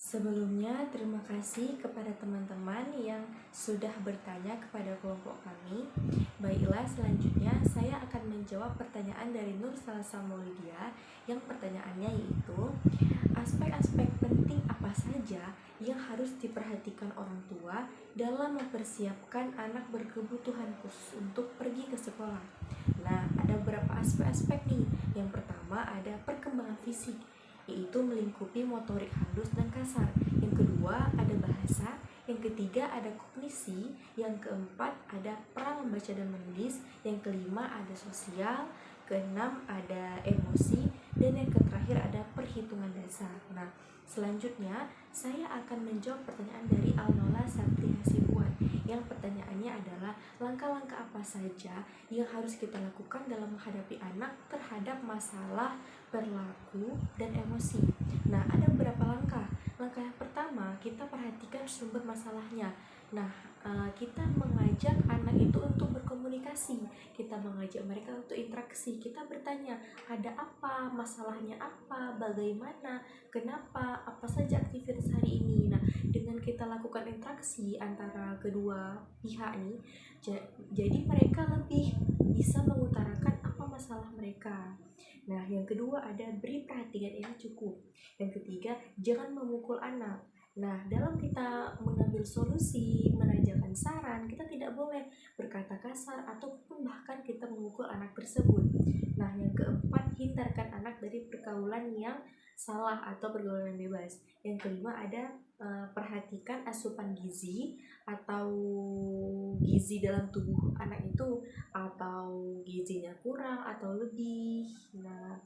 Sebelumnya, terima kasih kepada teman-teman yang sudah bertanya kepada kelompok kami. Baiklah, selanjutnya saya akan menjawab pertanyaan dari Nur Salsa Maulidia yang pertanyaannya yaitu aspek-aspek penting apa saja yang harus diperhatikan orang tua dalam mempersiapkan anak berkebutuhan khusus untuk pergi ke sekolah. Nah, ada beberapa aspek-aspek nih. Yang pertama ada perkembangan fisik, yaitu melingkupi motorik halus dan kasar. Yang kedua ada bahasa, yang ketiga ada kognisi, yang keempat ada peran membaca dan menulis, yang kelima ada sosial, keenam ada emosi, dan yang terakhir ada perhitungan dasar. Nah, selanjutnya saya akan menjawab pertanyaan dari Alnola Satri Hasibuan yang pertanyaannya adalah langkah-langkah apa saja yang harus kita lakukan dalam menghadapi anak terhadap masalah perilaku dan emosi. Nah, ada beberapa langkah. Langkah yang pertama, kita perhatikan sumber masalahnya. Nah, kita mengajak anak itu untuk berkomunikasi, kita mengajak mereka untuk interaksi, kita bertanya, ada apa, masalahnya apa, bagaimana, kenapa, apa saja aktivitas hari ini. Nah, dengan kita lakukan interaksi antara kedua pihak nih, jadi mereka lebih bisa mengutarakan apa masalah mereka. Nah, yang kedua ada beri perhatian yang cukup. Yang ketiga, jangan memukul anak. Nah, dalam kita mengambil solusi, menanyakan saran, kita tidak boleh berkata kasar ataupun bahkan kita memukul anak tersebut. Nah, yang keempat, hindarkan anak dari pergaulan yang salah atau pergaulan yang bebas. Yang kelima ada perhatikan asupan gizi atau gizi dalam tubuh anak itu, atau gizinya kurang atau lebih. Nah,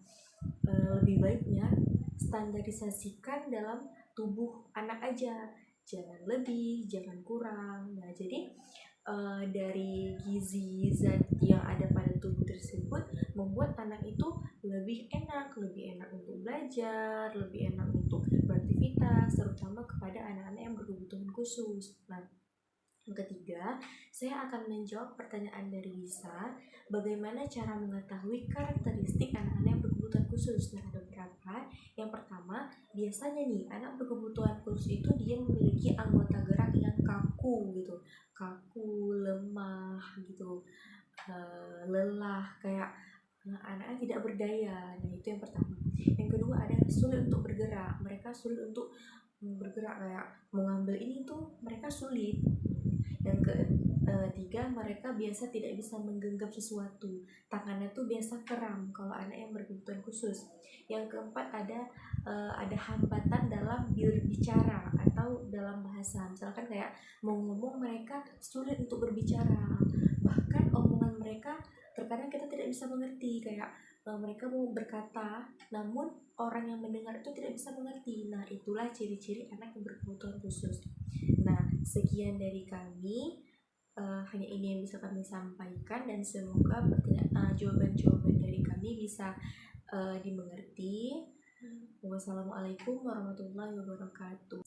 lebih baiknya standarisasikan dalam tubuh anak aja, jangan lebih, jangan kurang. Nah, jadi dari gizi zat yang ada pada tubuh tersebut membuat anak itu lebih enak untuk belajar, lebih enak untuk beraktivitas, terutama kepada anak-anak yang berkebutuhan khusus. Nah, yang ketiga, saya akan menjawab pertanyaan dari Lisa, bagaimana cara mengetahui karakteristik anak-anak yang berkebutuhan khusus. Nah, ada beberapa. Yang pertama, biasanya nih anak berkebutuhan khusus itu dia memiliki anggota gerak yang kaku gitu, lemah gitu, lelah, kayak anak-anak tidak berdaya. Nah, itu yang pertama. Yang kedua ada sulit untuk bergerak, mereka sulit untuk bergerak, kayak mengambil ini tuh mereka sulit. Yang ketiga, mereka biasa tidak bisa menggenggam sesuatu, tangannya tuh biasa kram kalau anak yang berkebutuhan khusus. Yang keempat ada hambatan dalam berbicara atau dalam bahasa, misalkan kayak mau ngomong mereka sulit untuk berbicara, bahkan omongan mereka terkadang kita tidak bisa mengerti, kayak mereka mau berkata namun orang yang mendengar itu tidak bisa mengerti. Nah, itulah ciri-ciri anak yang berkebutuhan khusus. Nah, sekian dari kami, hanya ini yang bisa kami sampaikan, dan semoga jawaban-jawaban dari kami bisa dimengerti. Wassalamualaikum warahmatullahi wabarakatuh.